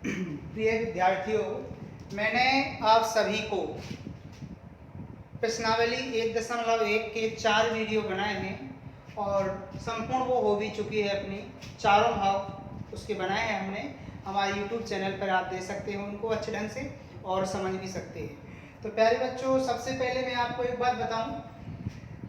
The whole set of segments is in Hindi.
प्रिय विद्यार्थियों, मैंने आप सभी को प्रश्नावली 1.1 के 4 वीडियो बनाए हैं और संपूर्ण वो हो भी चुकी है। अपनी चारों भाग उसके बनाए हैं हमने। हमारे YouTube चैनल पर आप दे सकते हैं उनको अच्छे ढंग से और समझ भी सकते हैं। तो प्यारे बच्चों, सबसे पहले मैं आपको एक बात बताऊं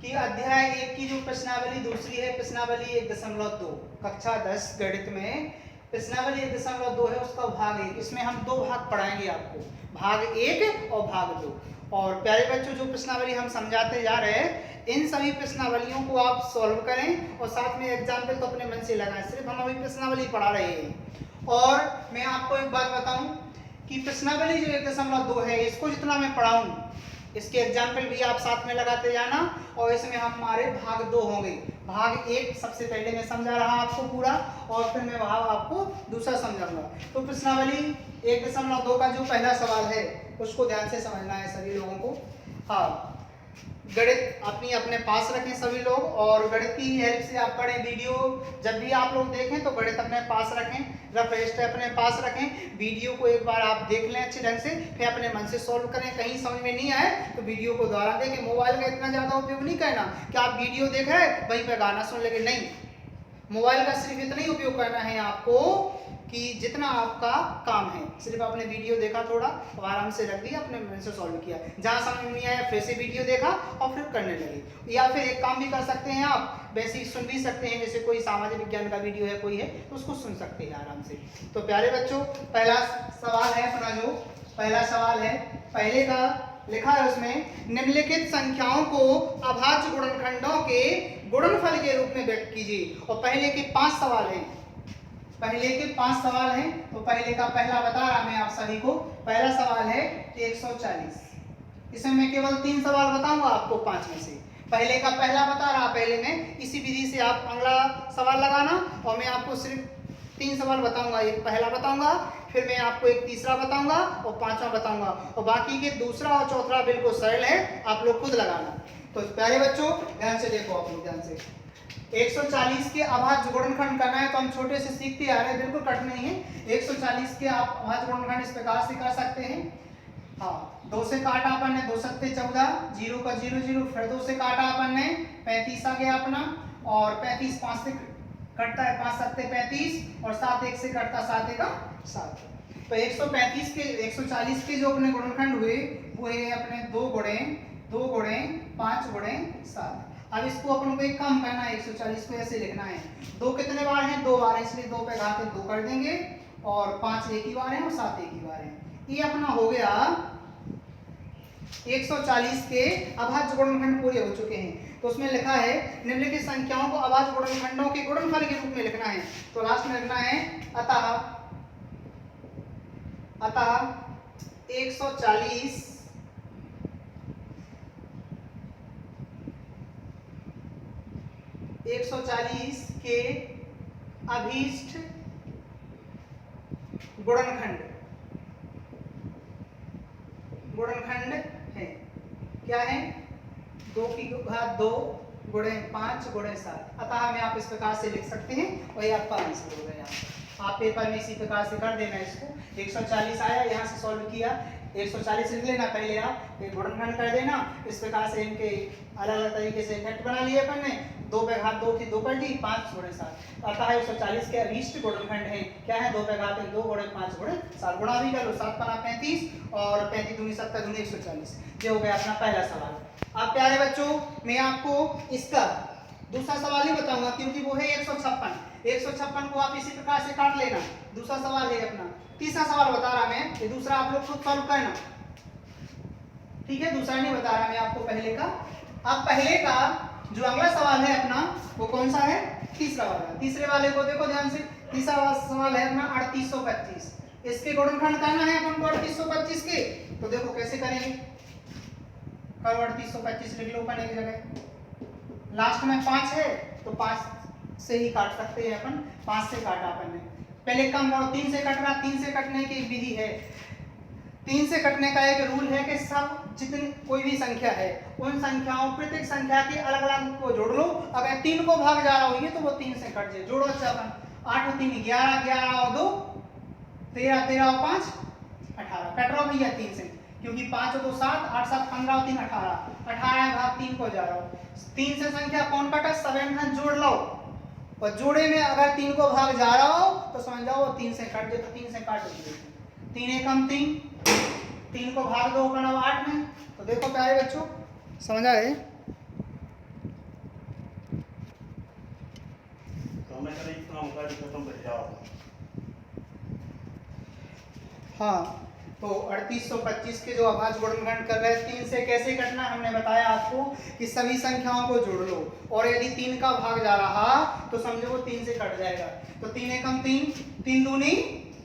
कि अध्याय 1 की जो प्रश्नावली दूसरी है, प्रश्नावली 1.2 कक्षा 10 गणित में प्रश्नावली 1.2 है, उसका भाग 1। इसमें हम 2 भाग पढ़ाएंगे आपको, भाग 1 और भाग 2। और प्यारे बच्चों, जो प्रश्नावली हम समझाते जा रहे हैं, इन सभी प्रश्नावलियों को आप सॉल्व करें और साथ में एग्जाम्पल तो अपने मन से लगाएं। सिर्फ हम अभी प्रश्नावली पढ़ा रहे हैं। और मैं आपको एक बात बताऊं कि प्रश्नावली जो 1.2 है, इसको जितना मैं पढ़ाऊं, इसके एग्जाम्पल भी आप साथ में लगाते जाना। और इसमें हमारे भाग 2 होंगे। भाग 1 सबसे पहले मैं समझा रहा आपको पूरा, और फिर मैं वहां आपको दूसरा समझाऊंगा। तो प्रश्नावली 1.2 का जो पहला सवाल है, उसको ध्यान से समझना है सभी लोगों को। हाँ, गणित अपने पास रखें सभी लोग, और गणित की हेल्प से आप पढ़ें। वीडियो जब भी आप लोग देखें तो गणित अपने पास रखें, रफ रजिस्टर अपने पास रखें। वीडियो को एक बार आप देख लें अच्छे ढंग से, फिर अपने मन से सॉल्व करें। कहीं समझ में नहीं आए तो वीडियो को दोबारा देखें। मोबाइल का इतना ज़्यादा उपयोग नहीं करना कि आप वीडियो देख रहे हैं वहीं पर गाना सुन लेंगे, नहीं। मोबाइल का सिर्फ इतना ही उपयोग करना है आपको कि जितना आपका काम है। सिर्फ आपने वीडियो देखा, थोड़ा और आराम से रख दिया, अपने मन से सॉल्व किया। जहाँ समझ में नहीं आया फिर से वीडियो देखा और फिर करने लगे। या फिर एक काम भी कर सकते हैं आप, वैसे ही सुन भी सकते हैं। जैसे कोई सामाजिक विज्ञान का वीडियो है, कोई है, तो उसको सुन सकते हैं आराम से। तो प्यारे बच्चों, पहला सवाल है अपना, जो पहला सवाल है, पहले का लिखा है उसमें, निम्नलिखित संख्याओं को अभाज्य गुणनखंडों के गुणनफल के रूप में व्यक्त कीजिए। और पहले के 5 सवाल हैं, पहले के 5 सवाल हैं। तो पहले का पहला बता रहा मैं आप सभी को। पहला सवाल है 140। इसमें मैं केवल 3 सवाल बताऊंगा आपको 5 में से। पहले का पहला बता रहा, पहले में इसी विधि से आप अगला सवाल लगाना, और मैं आपको सिर्फ 3 सवाल बताऊंगा। एक पहला बताऊंगा, फिर मैं आपको एक तीसरा बताऊंगा और 5वां बताऊंगा। और बाकी के दूसरा और चौथा बिल्कुल सरल है, आप लोग खुद लगाना। तो प्यारे बच्चों, ध्यान से देखो, आप लोग ध्यान से। 140 के अभाज्य गुणनखंड करना है तो हम छोटे से सीखते आ रहे हैं, बिल्कुल कठिन नहीं है। 140 के आप अभाज्य गुणनखंड इस प्रकार से कर सकते हैं। हाँ, 2 से काटा अपन ने, 2 सत्ते 14, 0 का 0 0, फिर 2 से काटा अपन ने, 35 आ गया अपना। और 35 5 से कटता है, 5 सत्ते 35, और 7 1 से कटता, 7 1 7। तो 135 के 140 के जो अपने गुणनखंड हुए वो है अपने 2 गुणे 5 गुणे 7। अब इसको अपन को एक काम करना है, 140 को ऐसे लिखना है। 2 कितने बार हैं? 2 बार, इसलिए 2 पे घाते 2 कर देंगे, और 5 एक ही बार है और 7 एक ही बार है। ये अपना हो गया 140 के अभाज्य गुणनखंड पूरे हो चुके हैं। तो उसमें लिखा है निम्नलिखित संख्याओं को अभाज्य गुणनखंडों के गुणनफल के रूप में लिखना है। तो लास्ट में लिखना है अतः 140 के अभीष्ट गुणनखंड है। क्या है? 2 की घात 2 गुणे 5 गुणे 7। अतः में आप इस प्रकार से लिख सकते हैं, वही आपका आंसर हो गया। आप पेपर में इसी प्रकार से कर देना इसको। 140 आया, यहाँ से सॉल्व किया, 140 लिख लेना, पहले आप एक गुणनखंड कर देना। इस प्रकार से इनके अलग अलग तरीके से इकट्ठ बना लिए अपन ने। 2 पे घात 2 थी, 2 कर दी, 5 गुणे 7। अतः 140 के अभीष्ट गुणनखंड है। क्या है? 2 पे घात 2 गुणे 5 गुणे 7। गुणा भी कर लो, 7 पना 35, और 35 दूनी 70 दूनी 140। ये हो गया अपना पहला सवाल। अब प्यारे बच्चों, मैं आपको इसका दूसरा सवाल ही बताऊंगा, क्योंकि वो है 156। 156 को आप इसी प्रकार से काट लेना। दूसरा सवाल है अपना। तीसरा सवाल बता रहा मैं, ये दूसरा आप लोग खुद सॉल्व करना, ठीक है? दूसरा नहीं बता रहा मैं आपको, पहले का। अब पहले का जो अगला सवाल है अपना, वो कौन सा है? तीसरा वाला। तीसरे वाले को देखो ध्यान से। तीसरा सवाल है अपना 3825। इसके गुणनखंड करना है अपन को 3825 के। तो देखो कैसे करेंगे। करो 3825 लिख लो अपन एक जगह। लास्ट में 5 है तो 5 से ही काट सकते हैं अपन। 5 से काटा अपन ने। पहले कम करो, 3 से कट रहा। 3 से कटने की एक विधि है। 3 से कटने का एक रूल है कि सब जितनी कोई भी संख्या है, उन संख्याओं प्रत्येक संख्या के अलग अलग को जोड़ लो। अगर 3 को भाग जा रहा हो ये, तो वो 3 से कट जाए। जोड़ो अच्छा अपन। 8 और 3 11, 11 और 2 13 13 और 5 18। कट रहा हूँ भैया 3 से, क्योंकि 5 और 2 7, 8 7 15 और 3 18, 18 भाग 3 को जा रहा हूँ। 3 से संख्या कौन कटा, 7 जोड़ लो, और जोड़े में अगर 3 को भाग जा रहा हो तो समझ जाओ वो 3 से कट जाए, तो 3 से काट दो। 3 एकम 3, 3 को भाग दो करना 8 में। तो देखो प्यारे बच्चों, समझ आए? हाँ, तो 3825 के जो अभाज्य गुणनखंड कर रहे हैं 3 से कैसे कटना, हमने बताया आपको कि सभी संख्याओं को जोड़ लो, और यदि 3 का भाग जा रहा तो समझो वो 3 से कट जाएगा। तो 3 एकम 3, 3 दूनी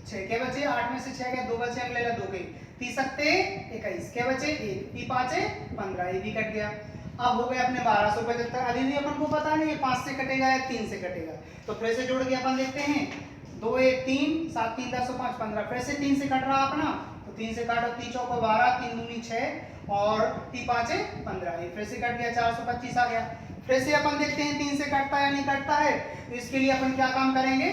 6, क्या बचे 8 में से 6 गए, 2 बचे, हम ले ला 2 गई, 30 सत्ते 21, क्या बचे 1, 3 5 15, ये भी कट गया। अब हो गए अपने 1275। अभी भी अपन को पता नहीं है 5 से कटेगा या 3 से कटेगा, तो फिर से जोड़ के अपन देखते हैं। 2 1 3 7 3 10 5 15, फिर से 3 से कट रहा अपना, तो 3 से काटो, 3 चौको 12, 3 दूनी 6 और 3 5 15, ये फिर से कट गया, 425 आ गया। फिर से अपन देखते हैं 3 से कटता है या नहीं कटता है, तो इसके लिए अपन क्या काम करेंगे,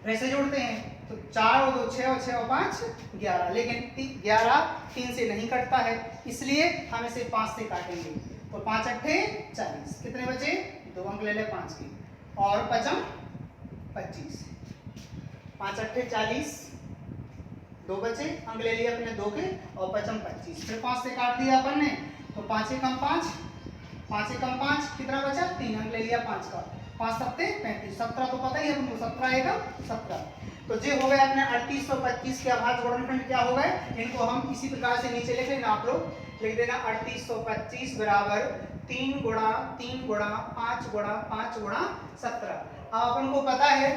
फिर से जोड़ते हैं। तो 4 और 2 6 और 6 और 5 11, लेकिन 11 3 से नहीं कटता है, इसलिए हम इसे 5 से काटेंगे। तो 5 अट्ठे 40, कितने बचे, 2 अंक ले ले 5 के, और 5 25, 5 अट्ठे 40, 2 बचे, अंक ले लिए अपने 2 के, और 5 25, फिर 5 से काट दिया अपन ने, तो 5 एकम 5, 5 एकम 5, कितना बचा 3, अंक ले लिया 5 का, 5 सत्ते 35, 17 तो पता ही है अपने, 17 एकम 17। तो ये हो गए अपने 3825 के अभाज्य गुणनखंड क्या हो गए, इनको हम इसी प्रकार से नीचे लिख लेना, आप लोग लिख देना 3825 बराबर 3 गुणा 3 गुणा 5 गुणा 5 गुणा 17। अब अपन को पता है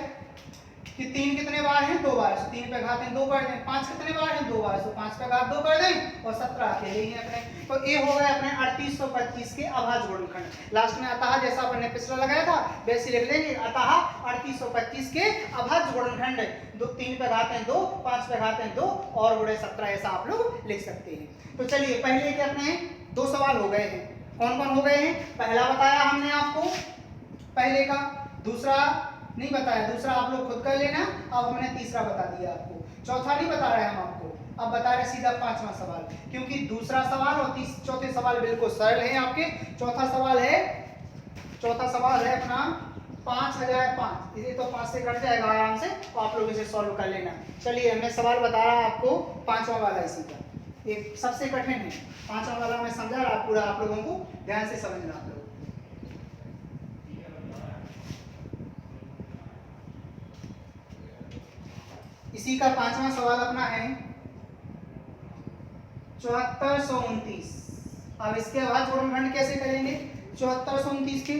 कि 3 कितने बार हैं, 2 बार, 3 पे घात 2 कर दें, 5 कितने बार हैं, 2 बार, तो 5 पे घात 2 कर दें, और 17 अकेले ही अपने। तो ये हो गए अपने 3825 के अभाज्य गुणनखंड। लास्ट में अतः जैसा अपन ने पिछला लगाया था वैसे लिख लेंगे, अतः 3825 के अभाज्य गुणनखंड 3 पे घात 2, 5 पे घात 2 और गुणे 17, ऐसा आप लोग लिख सकते हैं। तो चलिए पहले के अपने 2 सवाल हो गए हैं, कौन कौन हो गए हैं, पहला बताया हमने आपको पहले का, दूसरा नहीं बताया, दूसरा आप लोग खुद कर लेना। अब हमने तीसरा बता दिया आपको, चौथा नहीं बता रहे हम आपको, अब बता रहे सीधा 5वां सवाल, क्योंकि दूसरा सवाल और चौथे सवाल बिल्कुल सरल है आपके। चौथा सवाल है अपना 5005, इसे तो 5 से कट जाएगा आराम से, तो आप लोग इसे सॉल्व कर लेना। चलिए मैं सवाल बता रहा आपको 5वां वाला इसी का, एक सबसे कठिन है 5वां वाला, मैं समझा रहा पूरा, आप लोगों को ध्यान से समझना। आप लोग इसी का 5वां सवाल अपना है 7429। अब इसके बाद गुणनखंड कैसे करेंगे 7429 के,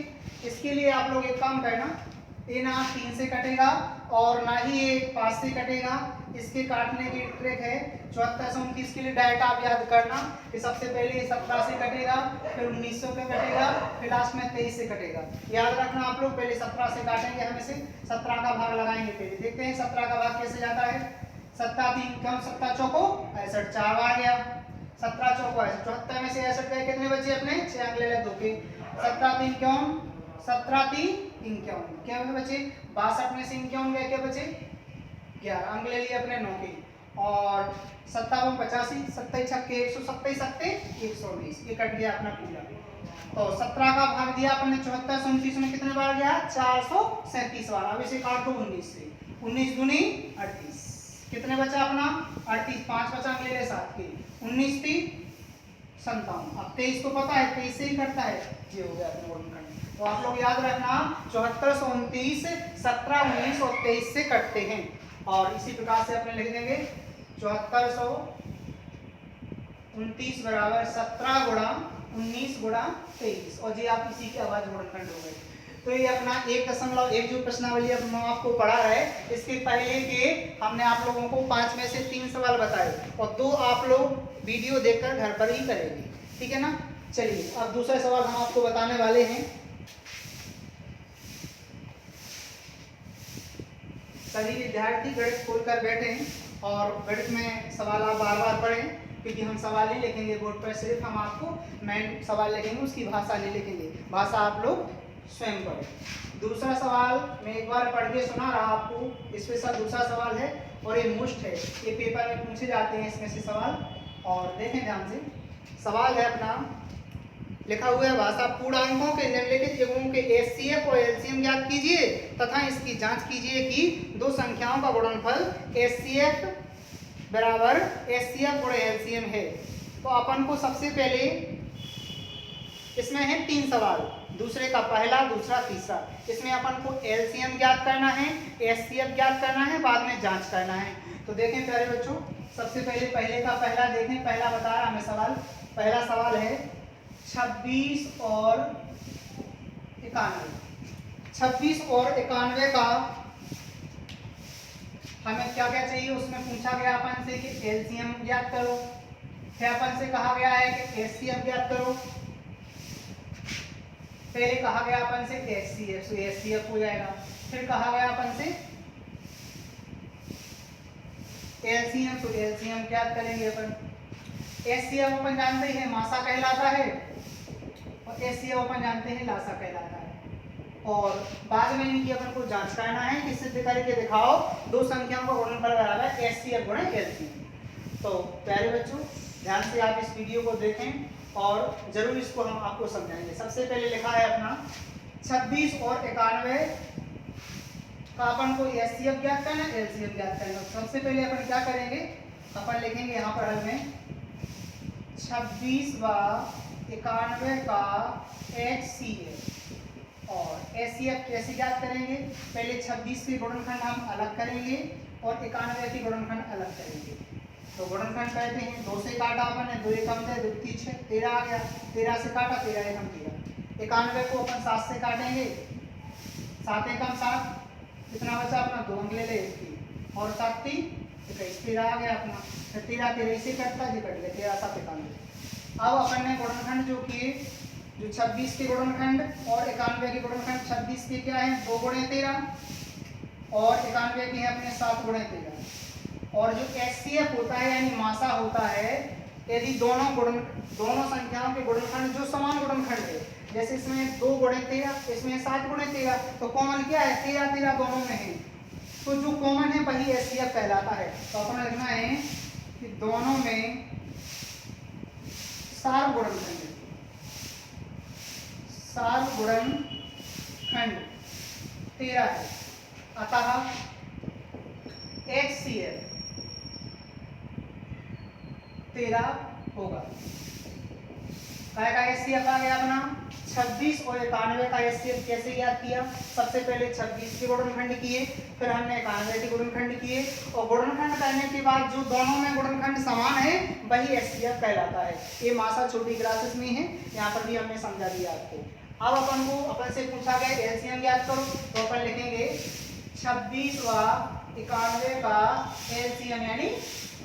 इसके लिए आप लोग एक काम करना, ये ना 3 से कटेगा और ना ही ये 5 से कटेगा, इसके काटने की ट्रिक है। 7429 के लिए डायरेक्ट आप याद करना कि सबसे पहले 17 से कटेगा, फिर 1900 पे कटेगा, फिर लास्ट में 23 से कटेगा। याद रखना आप लोग, पहले 17 से काटेंगे, हम इसे 17 का भाग लगाएंगे। पहले देखते हैं 17 का भाग कैसे जाता है। 17 3 कम, 17 चौको 61, 4 बार गया, 17 चौको 74 में से 61 गए, कितने बचे अपने 6 अंक ले ले 2 के, 17 3 क्यों 17 3 51, क्या बचे 62 में से 51 गए, क्या बचे 11 अंक ले लिए अपने 9 के, और 57 85, 27 छक्के 127 सत्ते 120, ये कट गया अपना पूरा। तो 17 का भाग दिया अपने 74 से 29 में कितने बार गया 437 बार। अब इसे काट दो 19 से, 19 दूनी 38, कितने बचा अपना 38, 5 बचा अंक ले ले 7 के, 19 3 57, अब 23 तो पता है 23 से ही कटता है, ये हो गया अपना गुणनखंड। तो आप लोग याद रखना 74 से 29 17 19 और 23 से कटते हैं, और इसी प्रकार से अपने लिख देंगे 7429 बराबर 17 गुणा 19 गुणा 23, और ये आप इसी के अभाज्य गुणनखंड हो गए। तो ये अपना 1.1 जो प्रश्नावली अब हम आपको पढ़ा है, इसके पहले के हमने आप लोगों को 5 में से 3 सवाल बताए, और 2 आप लोग वीडियो देखकर घर पर ही करेंगे, ठीक है ना। चलिए अब दूसरा सवाल हम आपको बताने वाले हैं। सभी विद्यार्थी गणित खोलकर बैठे हैं, और गणित में सवाल आप बार बार पढ़ें, क्योंकि हम सवाल नहीं लिखेंगे बोर्ड पर, सिर्फ हम आपको मेन सवाल लिखेंगे, उसकी भाषा नहीं लिखेंगे। भाषा आप लोग स्वयं पढ़ें। दूसरा सवाल मैं एक बार पढ़ के सुना रहा आपको, इसके साथ दूसरा सवाल है और ये मुश्त है, ये पेपर में पूछे जाते हैं इसमें से सवाल। और देखें ध्यान से, सवाल है अपना, लिखा हुआ है भाषा पूर्णांकों के निम्नलिखित युग्मों के एचसीएफ और एलसीएम ज्ञात कीजिए तथा इसकी जांच कीजिए कि दो संख्याओं का गुणनफल एचसीएफ बराबर एचसीएफ और एलसीएम है। तो अपन को सबसे पहले इसमें है 3 सवाल, दूसरे का पहला, दूसरा, तीसरा। इसमें अपन को एलसीएम ज्ञात करना है, एचसीएफ ज्ञात करना है, बाद में जांच करना है। तो देखें प्यारे बच्चों, सबसे पहले का पहला देखें, पहला बता रहा हमें सवाल। पहला सवाल है 26 और 91। 26 और 91 का हमें क्या क्या चाहिए, उसमें पूछा गया अपन से कि एलसीएम ज्ञात करो, फिर अपन से कहा गया है कि एचसीएफ ज्ञात करो, पहले कहा गया अपन से एचसीएफ, तो एचसीएफ हो जाएगा। फिर कहा गया अपन से एलसीएम, तो एलसीएम ज्ञात करेंगे अपन। एचसीएफ अपन जानते हैं मासा कहलाता है और एचसीएफ अपन जानते हैं लासा कहलाता है। और बाद में इनकी अपन को जांच करना है कि सिद्ध करके दिखाओ दो संख्याओं का गुणनफल बराबर है एचसीएफ गुणा एलसीएम। तो प्यारे बच्चों, ध्यान से आप इस वीडियो को देखें और जरूर इसको हम आपको समझाएंगे। सबसे पहले लिखा है अपना 26 और 91 का अपन को एचसीएफ ज्ञात करना है, एलसीएम ज्ञात करना है। सबसे पहले अपन क्या करेंगे, अपन लिखेंगे यहाँ पर हल में 26 व 91 का एचसीएफ और एचसीएफ कैसे ज्ञात करेंगे। पहले 26 के गुणनखंड हम अलग करेंगे और 91 के गुणनखंड अलग करेंगे। तो गुणनखंड कहते हैं, 2 से काटा अपन ने, 2 एकम थे 2 3 6 13 आ गया, 13 से काटा 13 एकम 13। 91 को अपन 7 से काटेंगे, 7 एकम 7, कितना बचा अपना 2 अंक ले ले और 7 3 21, 13 आ गया अपना। फिर 13 13 से कटता जी कट गया, 13 7 91। अब अपन ने गुणनखंड जो किए, जो 26 के गुणनखंड और 91 के गुणनखंड, 26 के क्या है 2 गुणे 13 और 91 के हैं अपने 7 गुणे 13। और जो एचसीएफ होता है यानी मासा होता है, यदि दोनों संख्याओं के गुणनखंड जो समान गुणनखंड है, जैसे इसमें 2 गुणे 13, इसमें 7 गुणे 13, तो कॉमन क्या है 13 13 दोनों में है, तो जो कॉमन है वही एचसीएफ कहलाता है। तो अपन लिखना है कि दोनों में सार गुणनखंड, सार गुणनखंड 13 है, अतः एचसीएफ 13 होगा। काय का एचसीएफ आ गया अपना 26 और 91 का एचसीएफ कैसे याद किया। सबसे पहले 26 के गुणनखंड किए, फिर हमने 91 के गुणनखंड किए और गुणनखंड करने के बाद जो दोनों में गुणनखंड समान है वही एचसीएफ कहलाता है। ये मासा छोटी क्लासेस में है, यहाँ पर भी हमने समझा दिया आपको। अब अपन से पूछा गया एलसीएम याद करो, तो अपन लिखेंगे 26 व 91 का एलसीएम यानी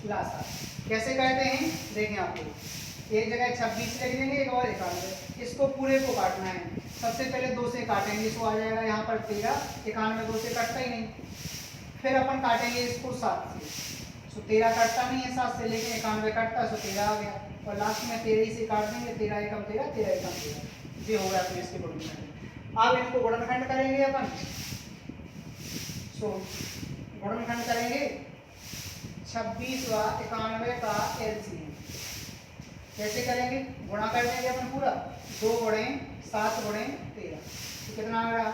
लासा। कैसे करते हैं देखें आप लोग, एक जगह 26 लिख देंगे, एक और 91, इसको पूरे को काटना है। सबसे पहले 2 से काटेंगे, इसको आ जाएगा यहाँ पर 13, 91 2 से कटता ही नहीं। फिर अपन काटेंगे इसको 7 से, तो 13 कटता नहीं है 7 से, लेकिन 91 कटता है, तो 13 आ गया। और लास्ट में 13 से काट देंगे, 13 एकम 13, 13 एकम 13, ये हो गया अपने इसके गुणनखंड। अब इनको गुणनखंड करेंगे अपन, सो गुणनखंड करेंगे 26 व 91 का एलसीएम। कैसे करेंगे, गुणा कर देंगे अपन पूरा, 2 गुणे 7 गुणे 13, तो कितना आ गया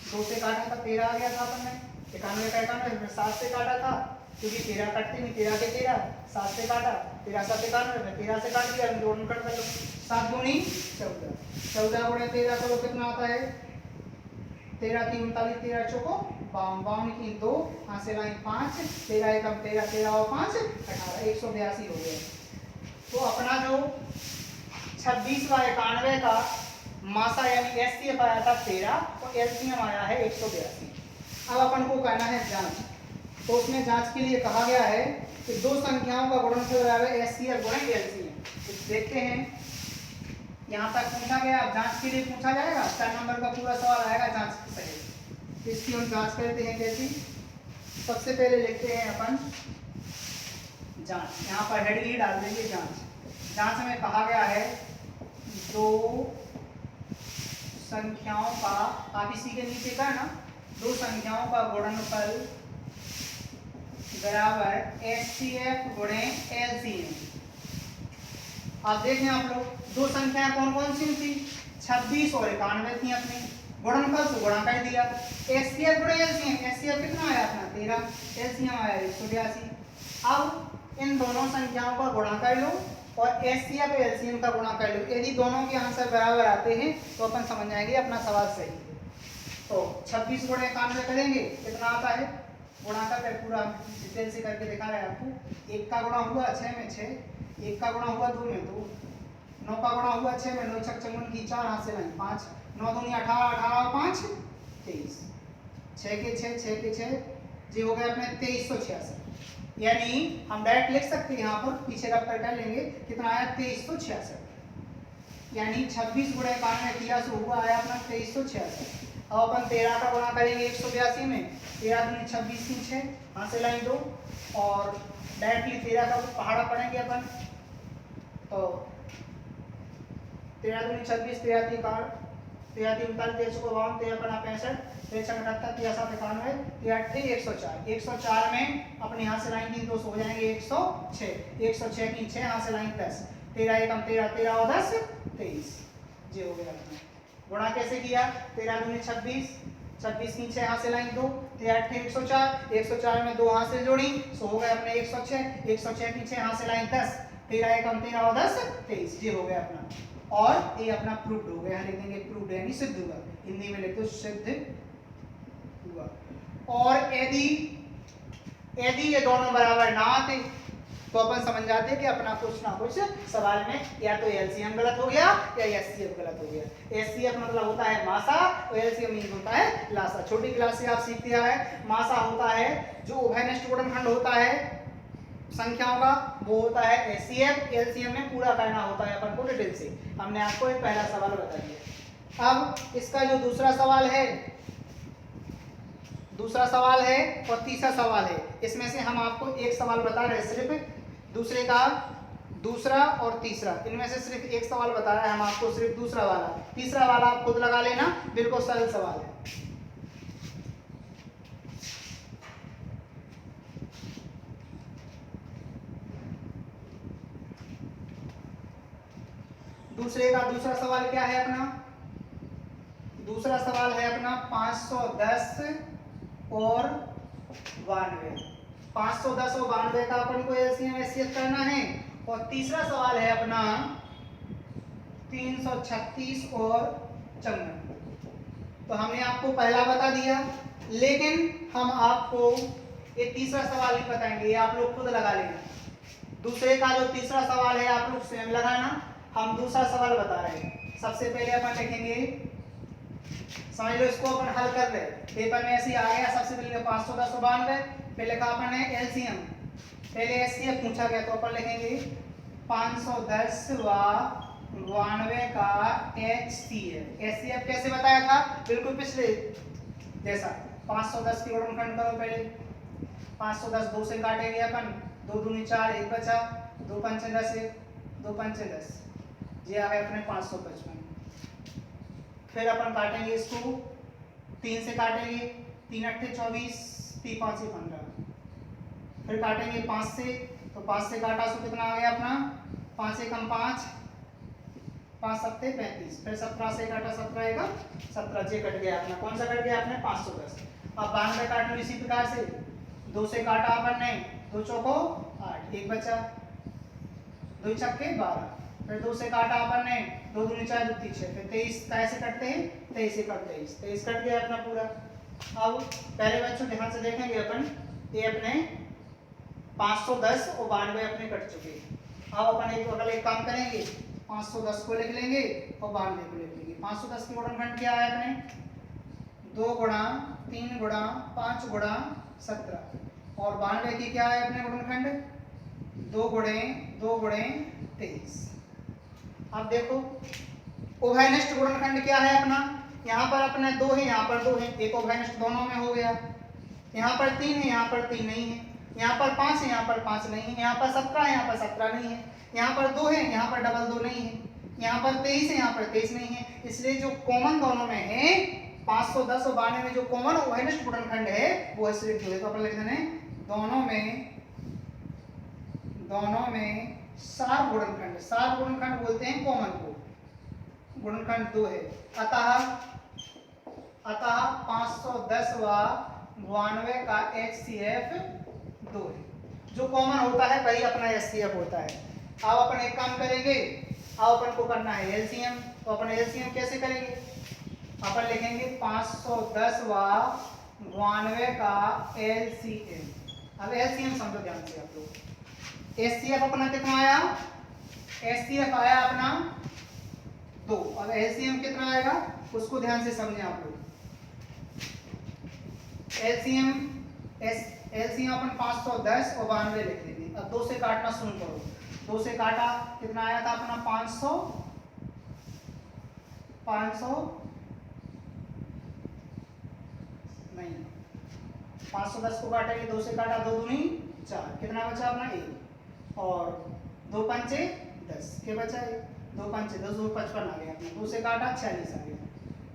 2 से काटा था 13 आ गया था अपन ने, 91 का 91, 7 से काटा था क्योंकि 13 कटते नहीं, 13 के 13, 7 से काटा, 13 7 91, 13 से काट दिया, गुणनखंड कर लो, 7 दूनी 14, 14 गुणे 13 करो कितना आता है 13 3 39, 13 चौको 52 की 2, यहाँ से लाइन 5, 13 एकम 13, 13 और 5 18, 182 हो गया। तो अपना जो 26 व 91 का मासा यानी एचसीएफ आया था 13 और एलसीएम आया है 182। अब अपन को करना है जांच, तो उसमें जांच के लिए कहा गया है कि दो संख्याओं का गुणनफल बराबर है एचसीएफ गुणा एलसीएम। तो देखते हैं, यहाँ तक पूछा गया, अब जांच के लिए पूछा जाएगा, 4 नंबर का पूरा सवाल आएगा जांच सही। तो इसकी हम जांच करते हैं कैसी। सबसे पहले लिखते हैं अपन जांच, यहाँ पर हेड ही डाल देंगे जांच। जांच में कहा गया है 2 संख्याओं का, आप इसी के नीचे का ना, दो संख्याओं का गुणनफल बराबर HCF गुणे LCM। आप देखें आप लोग, दो संख्याएं कौन कौन सी थी, 26 और 91 थी अपनी, गुणनफल से गुणा कर दिया। HCF गुणे LCM, HCF कितना आया अपना 13, LCM आया 182। अब इन दोनों संख्याओं का गुणा कर लो और HCF LCM का गुणा कर लो, यदि दोनों के आंसर बराबर आते हैं तो अपन समझ जाएंगे अपना सवाल सही है। तो 26 गुणे 91 करेंगे कितना आता है, गुणा करके पूरा डिटेल से करके दिखा रहे हैं आपको। 1 का गुणा हुआ 6 में 6, 1 का गुणा हुआ 2 में 2, 9 का गुणा हुआ 6 में 9, छक चंगुन की 4, हाथ से नहीं 5, 9 दूनी 18, 18 और 5 23, 6 के 6, 6 के 6, जी हो गया अपने 2386। यानी हम डायरेक्ट लिख सकते हैं, यहाँ पर पीछे रख कर लेंगे, कितना आया 2366। यानी 26 गुणे 91 किया सो हुआ आया अपना 2366। अब अपन 13 का गुणा करेंगे 182 में, 13 दूनी 26 की 6, यहाँ से लाइन 2 और डायरेक्टली 13 का पहाड़ा पढ़ेंगे अपन। तो 13 दूनी 26, 13 3 8, 13 3 39, 13 52, 13 5 65, 13 6 78, 13 7 91, 13 8 104। 104 में अपने यहाँ से लाइन 3 2 हो जाएंगे 106, 106 की 6, यहाँ से लाइन 10, 13 1 13, 13 और 10 23, जी हो गया अपना। गुणा कैसे किया, 13 दूनी 26, 26 की 6, यहाँ से लाइन 2, 13 8 104, 104 में 2 यहाँ से जोड़ी सो हो गया अपने 106, 106 की 6, यहाँ से लाइन 10, 13 1 13 और 10 23, जी हो गया अपना। और ये अपना प्रूव्ड हो गया, लिख देंगे प्रूव्ड यानी सिद्ध हुआ, हिंदी में लिखो सिद्ध हुआ। और यदि ये दोनों बराबर ना आते तो अपन समझ जाते हैं कि अपना कुछ ना कुछ सवाल में या तो एलसीएम गलत हो गया या एचसीएफ गलत हो गया। एचसीएफ मतलब होता है मासा और एलसीएम मीन होता है लासा। छोटी क्लास से आप सीखते आए, मासा होता है जो उभयनिष्ठ गुणनखंड होता है संख्याओं का, वो होता है एचसीएफ। एलसीएम में पूरा करना होता है अपन को डिटेल से। हमने आपको एक पहला सवाल बता दिया। अब इसका जो दूसरा सवाल है और तीसरा सवाल है, इसमें से हम आपको एक सवाल बता रहे हैं सिर्फ, दूसरे का दूसरा और तीसरा, इनमें से सिर्फ एक सवाल बता रहा है हम आपको, सिर्फ दूसरा वाला। तीसरा वाला आप खुद लगा लेना, बिल्कुल सरल सवाल है। दूसरा सवाल क्या है अपना, दूसरा सवाल है अपना 510 और 92। 510 और 92 का अपन को एलसीएम एचसीएफ करना है। और तीसरा सवाल है अपना 336 और 54। तो हमने आपको पहला बता दिया, लेकिन हम आपको ये तीसरा सवाल नहीं बताएंगे, ये आप लोग खुद लगा लेना। दूसरे का जो तीसरा सवाल है आप लोग स्वयं लगाना, हम दूसरा सवाल बता रहे हैं। सबसे पहले अपन लिखेंगे, समझ लो इसको अपन हल कर रहे, पेपर में ऐसे ही आ गया। सबसे पहले 510 और 92, फिर लिखा अपन ने एलसीएम, पहले एचसीएफ पूछा गया तो अपन लिखेंगे 510 व 92 का एचसीएफ। एचसीएफ कैसे बताया था, बिल्कुल पिछले जैसा। 510 की गुणनखंड करो पहले, 510 2 से काटेंगे अपन, 2 दूनी 4, 1 बचा, 2 पंचे 10, 2 पंचे 10, ये आ गया अपने 555। फिर अपन काटेंगे इसको 3 से काटेंगे, 3 8 24, 3 5 15। फिर काटेंगे 5 से, तो 5 से काटा तो कितना आ गया अपना, 5 1 5, 5 7 35। फिर 17 से काटा, 17 1 17, जे कट गया अपना। कौन सा कट गया अपने 510। अब 92 काट लो इसी प्रकार से, 2 से काटा अपन ने, 2 चौको 8, 1 बचा, 2 छक्के 12। फिर 2 से काटा अपन ने, 2 दूनी 4 2 3 6, फिर 23 कैसे कटते हैं, 23 से कट 23 कट गया अपना पूरा। अब पहले बच्चों ध्यान से देखेंगे अपन, ये अपने 510 और 92 अपने कट चुके। अब अपन एक काम करेंगे, 510 को लिख लेंगे और 92 को लिख लेंगे। 510 की गुणनखंड क्या है अपने, 2 गुणा 3 गुणा 5 गुणा 17, और 92 की क्या है अपने गुणनखंड, 2 गुणे 23। अब देखो उभयनिष्ठ गुणनखंड क्या है अपना, यहाँ पर अपने 2 है, यहाँ पर 2 है, एक उभयनिष्ठ दोनों में हो गया। यहाँ पर 3 है, यहाँ पर 3 नहीं है, यहाँ पर 5 है, यहाँ पर 5 नहीं है, यहाँ पर 17 है, यहाँ पर 17 नहीं है, यहाँ पर 2 है, यहाँ पर डबल 2 नहीं है, यहाँ पर 23 है, यहाँ पर 23 नहीं है, इसलिए जो कॉमन दोनों में है 510 और 92 में जो कॉमन वाइडेस्ट गुणनखंड है वो है सिर्फ 2 है। तो अपन लिख देंगे दोनों में सार गुणनखंड बोलते हैं कॉमन को, गुणनखंड 2 है। अतः 510 व 92 का HCF 2 है। जो कॉमन होता है वही अपना HCF होता है। अब अपन एक काम करेंगे, अब अपन को करना है LCM। तो अपन LCM कैसे करेंगे? अपन लिखेंगे 510 व 92 का LCM। अब LCM समझो ध्यान से आप लोग। HCF अपना कितना आया? HCF आया अपना 2। अब LCM कितना आएगा उसको ध्यान से समझें आप लोग। LCM अपन 510 और 92 लिख देंगे। अब 2 से काटना शुरू करो। 2 से काटा कितना आया था अपना 500 नहीं 510 को काटेंगे, 2 से काटा 2 दूनी 4, कितना बचा अपना 1 और 2 पंचे 10 के बचा 2 पंचे 10 2 55 आ गया अपना। 2 से काटा 46 आ गया।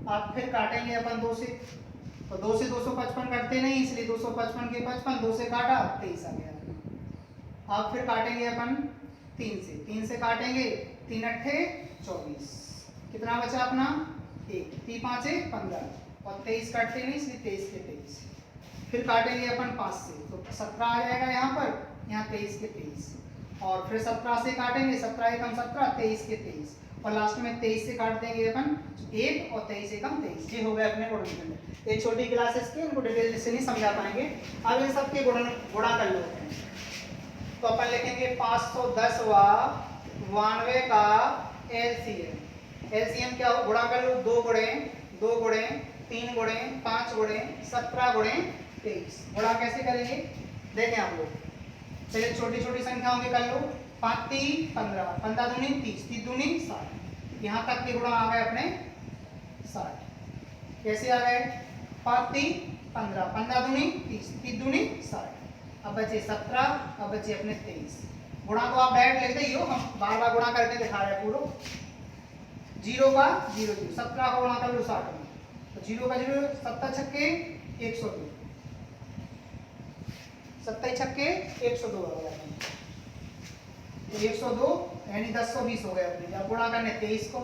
अब फिर काटेंगे अपन 2 से, तो 2 से 255 कटते नहीं, इसलिए 255 के 55, 2 से काटा 23 आ गया। अब फिर काटेंगे अपन 3 से काटेंगे 3 अट्ठे 24, कितना बचा अपना 1, 3 5 15 और 23 काटते नहीं, इसलिए 23 के 23। फिर काटेंगे अपन 5 से, तो 17 आ जाएगा यहाँ पर, यहाँ 23 के 23 और फिर 17 से काटेंगे, 17 एकम 17, 23 के 23 और लास्ट में 23 से काट देंगे अपन 1 और 23 एकम 23। ये हो गए अपने गुणनखंड। ये छोटी क्लासेस के, इनको डिटेल से नहीं समझा पाएंगे। अब इन सब के गुणा कर लो। तो अपन लिखेंगे 510 व 92 का LCM क्या हो? गुणा कर लो, 2 गुणे 3 गुणे 5 गुणे 17 गुणे 23। गुणा कैसे करेंगे देखें आप लोग। चलिए छोटी छोटी संख्याओं के कर लो। 5 3 15, 15 दूनी 30, 30 दूनी 60। यहाँ तक के गुणा आ गए अपने 60। कैसे आ गए? 5 3 15, 15 दूनी 30, 30 दूनी 60। अब बचे 17, अब बचे अपने 23। गुणा को आप डायरेक्ट लिख दो, हम बार बार गुणा करके दिखा रहे हैं पूरा। 0 का 0 0, 17 का गुणा कर लो 60 में, तो 0 का 0, 7 छक्के 102, 27 छक्के 102 हो गया। तो 102 यानी 1020 हो गए अपने। अब गुणा करने 23 को,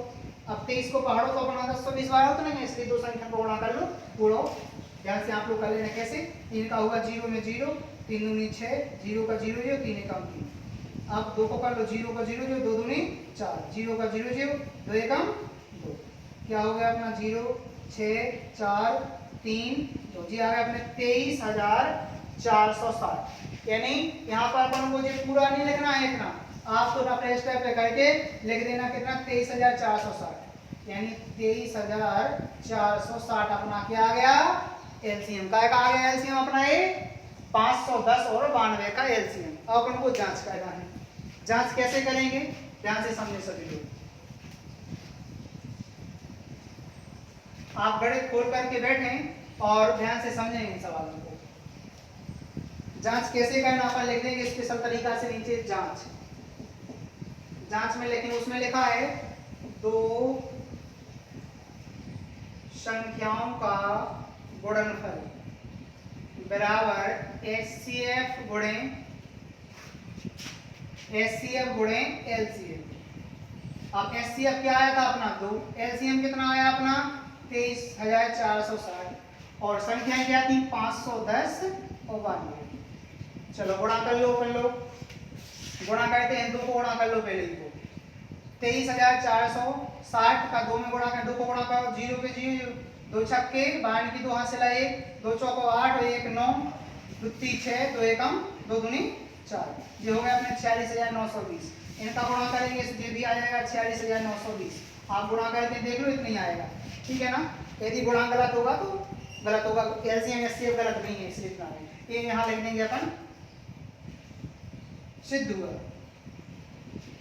अब 23 को पहाड़ो तो अपना 1020 बार तो नहीं, इसलिए 2 संख्या को गुणा कर लो पूरा। ध्यान से आप लोग कर लेना कैसे। 3 का होगा 0 में 0, 3 दूनी 6, 0 का 0 0, 3 एकम 3। अब 2 को कर लो, 0 का 0 0, 2 दूनी 4, 0 का 0 0, 2 एकम 2। क्या हो गया अपना 0 6 4 3 2। जी आ गया अपने 23,460। यानी यहाँ पर अपन को ये पूरा नहीं लिखना है इतना, आप तो अपने स्टेप पे करके लिख देना कितना 23,460। यानी 23,460 अपना क्या आ गया LCM का आ गया। LCM अपना ये 510 और 92 का LCM। अब अपन को जांच करना है। जांच कैसे करेंगे ध्यान से समझे सभी लोग। आप गणित खोल करके बैठें और ध्यान से समझें इन सवालों को। जांच कैसे करना अपन लिख देंगे स्पेशल तरीका से नीचे जांच में, लेकिन उसमें लिखा है 2 संख्याओं का गुणनफल बराबर HCF गुणे LCM। अब HCF क्या आया था अपना 2, LCM कितना आया अपना 23,460 और संख्याएं क्या थी 510 और 92। चलो गुणा कर लो गुणा करते हैं। 2 को गुणा कर लो पहले ही। 23,460 का 2 में गुणा कर, 2 को गुणा करो 0 पे 0, 2 छक्के 12 की 2 हाथ से लाए 2 चौको 8 और 1 9, 2 3 6, 2 एकम 2 दूनी 4। ये हो गया अपने 46,920। इनका गुणा करेंगे तो ये भी आ जाएगा 46,920। आप गुणा करके देख लो इतनी आएगा, ठीक है ना। यदि गुणा गलत होगा तो गलत होगा, LCM HCF गलत नहीं है, इसलिए इतना है। ये यहाँ लिख देंगे अपन सिद्ध हुआ।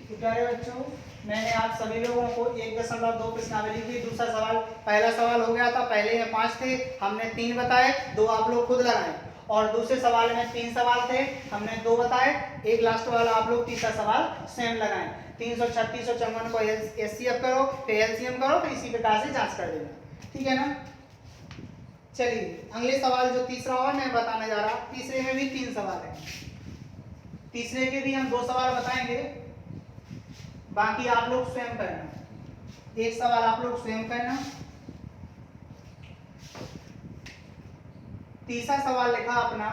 तो प्यारे बच्चों, मैंने आप सभी लोगों को 1.2 प्रश्नावली की दूसरा सवाल, पहला सवाल हो गया था, पहले में 5 थे, हमने 3 बताए, 2 आप लोग खुद लगाए और दूसरे सवाल में 3 सवाल थे, हमने 2 बताए, एक लास्ट वाला आप लोग तीसरा सवाल स्वयं लगाएं। 336 और 54 को एचसीएफ करो, फिर एलसीएम करो, फिर इसी प्रकार से जांच कर देना। ठीक है ना। चलिए अगले सवाल जो तीसरा और मैं बताने जा रहा, तीसरे में भी 3 सवाल है। तीसरे के भी हम 2 सवाल बताएंगे, बाकी आप लोग स्वयं करना। एक सवाल आप लोग स्वयं करना। तीसरा सवाल लिखा अपना,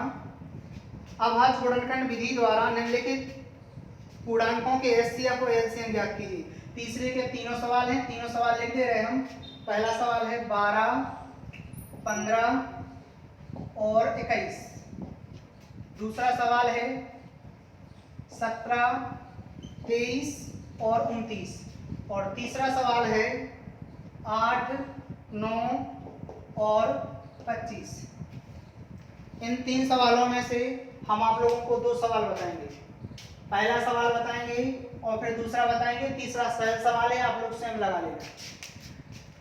अभाज्य गुणनखंड विधि द्वारा निम्नलिखित पूर्णांकों के एचसीएफ और एलसीएम ज्ञात कीजिए। तीसरे के तीनों सवाल हैं, तीनों सवाल लिख दे रहे हम। पहला सवाल है 12, 15 और 21। दूसरा सवाल है 17, 23 और 29। और तीसरा सवाल है 8, 9 और 25। इन 3 सवालों में से हम आप लोगों को 2 सवाल बताएंगे। पहला सवाल बताएंगे और फिर दूसरा बताएंगे, तीसरा सरल सवाल है, आप लोग स्वयं लगा लेना।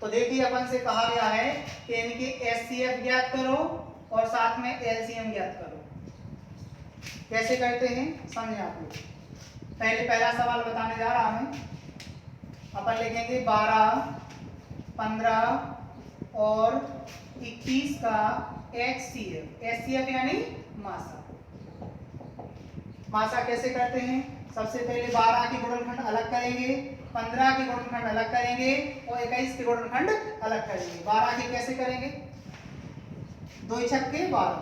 तो देखिए अपन से कहा गया है कि इनके एचसीएफ ज्ञात करो और साथ में एलसीएम ज्ञात करो। कैसे करते हैं समझे आप लोग। पहले पहला सवाल बताने जा रहा हूं। अपन लिखेंगे 12, 15 और 21 का एचसीएफ। एचसीएफ यानी मासा। मासा कैसे करते हैं, सबसे पहले 12 के गुणनखंड अलग करेंगे, 15 के गुणनखंड अलग करेंगे और 21 के गुणनखंड अलग करेंगे। 12 के कैसे करेंगे, 2 छक्के 12,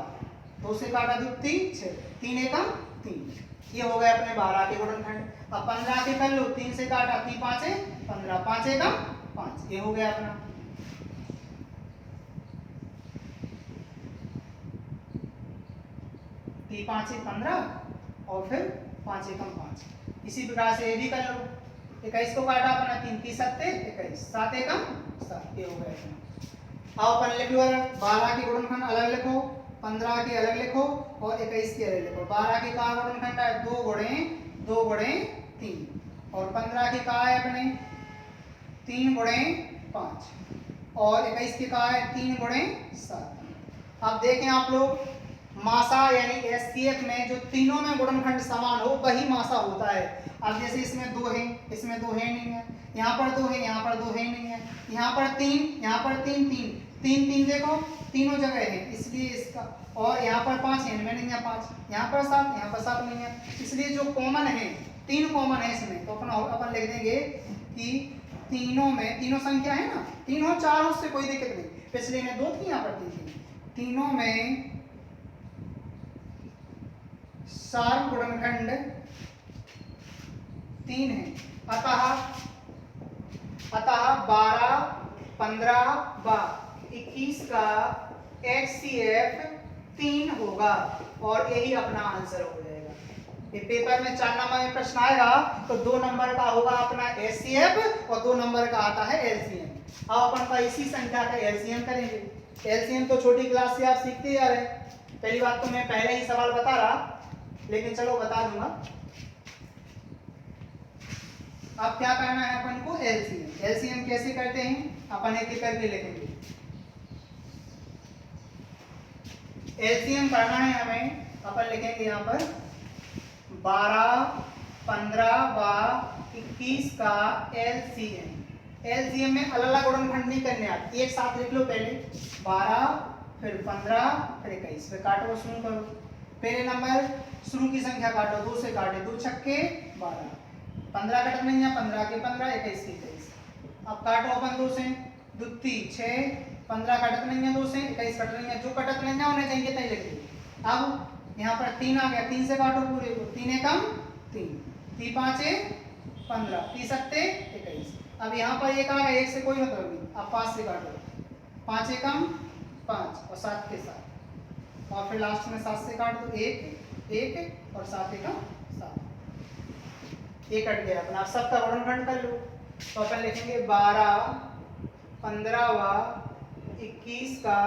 2 से काटा 2 3 6, 3 एकम 3। ये हो गए अपने 12 के गुणनखंड। अब 15 के कर लो, 3 से काटा 3 5 15, 5 एकम 5। ये हो गया अपना। 3 5 15 और फिर 5 एकम 5। इसी प्रकार से ये भी कर लो। 21 को काटा अपना 3 3 7 21, 7 एकम 7। ये हो गया अपना। अब अपन लिख लो 12 के गुणनखंड अलग लिखो, 15 के अलग लिखो और 21 के अलग लिखो। 12 के का गुणनखंड है 2 गुणे 2 गुणे 3 और 15 के का है अपने 3 गुणे 5 और 21 के का है 3 गुणे 7। अब देखें आप लोग, मासा यानी एचसीएफ में जो तीनों में गुणनखंड समान हो वही मासा होता है। अब जैसे इसमें 2 है, इसमें 2 है नहीं है, यहाँ पर 2 है, यहाँ पर 2 है नहीं है, यहाँ पर 3, यहाँ पर 3 3 3 3 देखो तीनों जगह है, इसलिए इसका। और यहाँ पर 5 है, इनमें नहीं है 5, यहाँ पर 7, यहाँ पर 7 नहीं है, इसलिए जो कॉमन है 3 कॉमन है इसमें। तो अपन लिख देंगे कि तीनों में, तीनों संख्या है ना, 3 हो 4 हो उससे कोई दिक्कत नहीं, पिछले में 2 थी, यहाँ पर 3 थी। तीनों में सार गुणनखंड 3 है। अतः 12, 15 व 21 का एचसीएफ 3 होगा और यही अपना आंसर हो जाएगा। ये पेपर में 4 नंबर में प्रश्न आएगा तो 2 नंबर का होगा अपना एचसीएफ और 2 नंबर का आता है एलसीएम। अब अपन का इसी संख्या का एलसीएम करेंगे। एलसीएम तो छोटी क्लास से आप सीखते आ रहे हैं। पहली बात तो मैं पहले ही सवाल बता रहा, लेकिन चलो बता दूंगा। अब क्या करना है अपन को, एलसीएम। एलसीएम कैसे करते हैं अपन एक एक करके लिखेंगे। एलसीएम करना है हमें, अपन लिखेंगे यहाँ पर 12, 15 व 21 का एलसीएम। एलसीएम में अलग अलग गुणनखंड नहीं करने आते, एक साथ लिख लो। पहले 12 फिर 15 फिर 21, फिर काटो शुरू करो। पहले नंबर शुरू की संख्या काटो, 2 से काटे 2 छक्के 12, 15 कट नहीं है, 15 के 15, 21 के 21। अब काटो अपन 2 से, 2 3 6, 15 कटत नहीं है 2 से, 21 कट नहीं है, जो कटत नहीं है उन्हें चाहिए तय लिख दो। अब यहाँ पर 3 आ गया, 3 से काटो पूरे को, 3 एकम 3, 3 5 15, 3 7 21। अब यहाँ पर 1 आ गया, 1 से कोई मतलब नहीं। अब 5 से काटो, 5 एकम 5 और 7 के 7, और फिर लास्ट में 7 से काट दो, 1 1 और 7 एकम 7। ये कट गया अपना। अब सबका गुणनखंड कर लो। तो अपन लिखेंगे 12, 15 व 21 का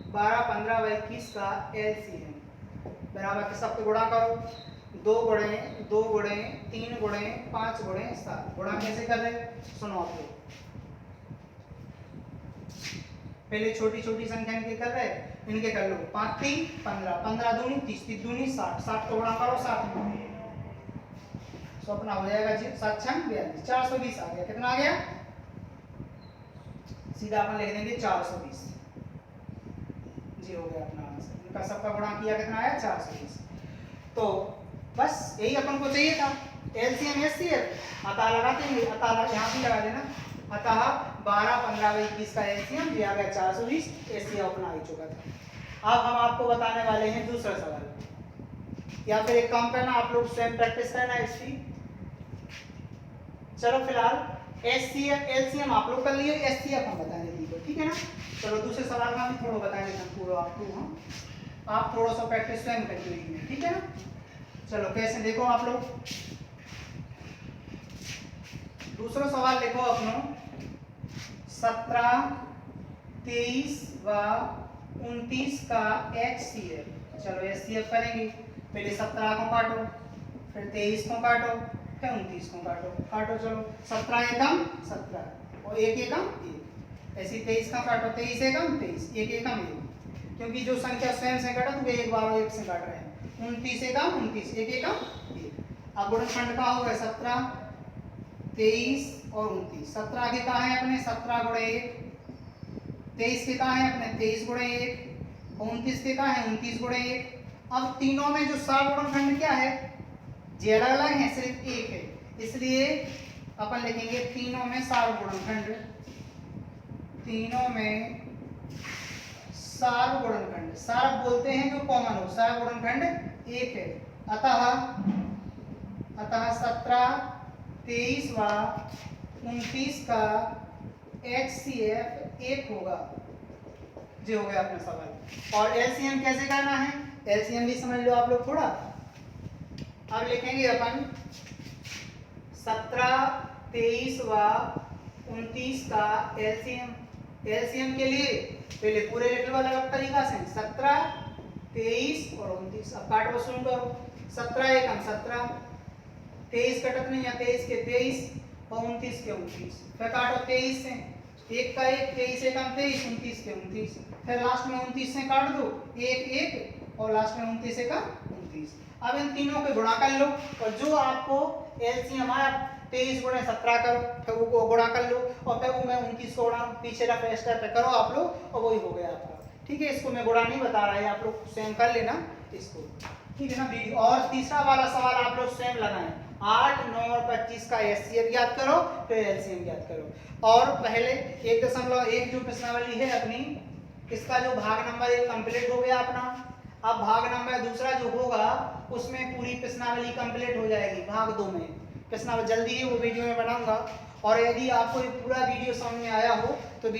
12, 15 व 21 का एलसीएम बराबर के सबके गुणा करो। 2 गुणे 2 गुणे 3 गुणे 5 गुणे 7। गुणा कैसे कर रहे सुनो आप लोग। पहले छोटी छोटी संख्या इनके कर रहे, इनके कर लो। 5 3 15, 15 दूनी 30, 30 दूनी 60, 60 को गुणा करो 7 में। तो अपना हो जाएगा 7 6 42, 420 आ गया। कितना आ गया? सीधा अपन लिख देंगे 420 जी, हो गया अपना आंसर। इनका सबका गुणा किया, कितना आया? 420। तो बस यही अपन को चाहिए था, एलसीएम एचसीएफ। अतः लगाते हैं, अतः यहाँ भी लगा देना। अतः 12 15 21 का एलसीएम ये आ गया 420, एचसीएफ अपना आ चुका था। अब हम आपको बताने वाले हैं दूसरा सवाल, या फिर एक काम करना, आप लोग स्वयं प्रैक्टिस करना इसकी। चलो फिलहाल एचसीएफ एलसीएम आप लोग कर लिए, एचसीएफ हम बताने दीजिए, ठीक है ना। चलो दूसरे सवाल का भी थोड़ा बताने दें पूरा आपको, हम आप थोड़ा सा प्रैक्टिस स्वयं करिए, ठीक है ना। चलो कैसे, देखो आप लोग दूसरा सवाल लिखो अपनो 17 23 व 29 का एचसीएफ। चलो एचसीएफ करेंगे, पहले 17 को काटो, फिर 23 को काटो, फिर 29 को काटो। काटो चलो, 17 एकम 17 और 1 एकम 1, ऐसे 23 का काटो, 23 एकम 23, 1 एकम 1, क्योंकि जो संख्या स्वयं से काटा तो वे एक बार एक से काट रहे हैं। 29 एकम 29, 1 एकम 1। अब गुणनखंड का होगा 17 23 और 29। 17 के कहाँ है अपने 17 गुणे 1, 23 के कहाँ है अपने 23 गुणे 1, 29 के कहाँ है 29 गुणे 1। अब तीनों में जो सार गुणनखंड क्या है, जे अलग अलग है, सिर्फ एक है, इसलिए अपन लिखेंगे तीनों में सार गुणनखंड, तीनों में सार गुणनखंड। सार बोलते हैं जो कॉमन हो, सार गुणनखंड एक है। अतः 17 23 व 29 का HCF 1 होगा। जी हो गया अपना सवाल। और एलसीएम कैसे करना है, एलसीएम भी समझ लो आप लोग थोड़ा। अब लिखेंगे अपन 17 23 व 29 का एलसीएम। एलसीएम के लिए पहले पूरे लिख लो अलग तरीका से, 17 23 और 29। अब काट वसूल करो, 17 एकम 17, 23 कटक नहीं है, 23 के 23 और 29 के 29, फिर काटो 23 से, 1 का 1, 23 एकम 23, 29 के 29, फिर लास्ट में 29 से काट दो, 1 1 और लास्ट में 29 एकम 29। अब इन तीनों के गुणा कर लो, और जो आपको एलसीएम आया 23 गुणे 17 करो, फिर वो गुणा कर लो, और फिर वो मैं 29 को गुणा पीछे का स्टेप करो आप लोग, और वही हो गया आपका। ठीक है, इसको मैं गुणा नहीं बता रहा है, आप लोग स्वयं कर लेना इसको, ठीक है ना वीडियो। और तीसरा वाला सवाल आप लोग स्वयं लगाएं, 8 9 और 25 का एचसीएफ याद करो, फिर एलसीएम याद करो। और पहले 1.1 जो प्रश्नावली है अपनी, इसका जो भाग नंबर 1 कंप्लीट हो गया अपना। अब भाग नंबर दूसरा जो होगा उसमें पूरी प्रश्नावली कंप्लीट हो जाएगी। भाग 2 में प्रश्नावली जल्दी ही वो वीडियो में बनाऊंगा। और यदि आपको ये पूरा वीडियो समझ में आया हो तो वीडियो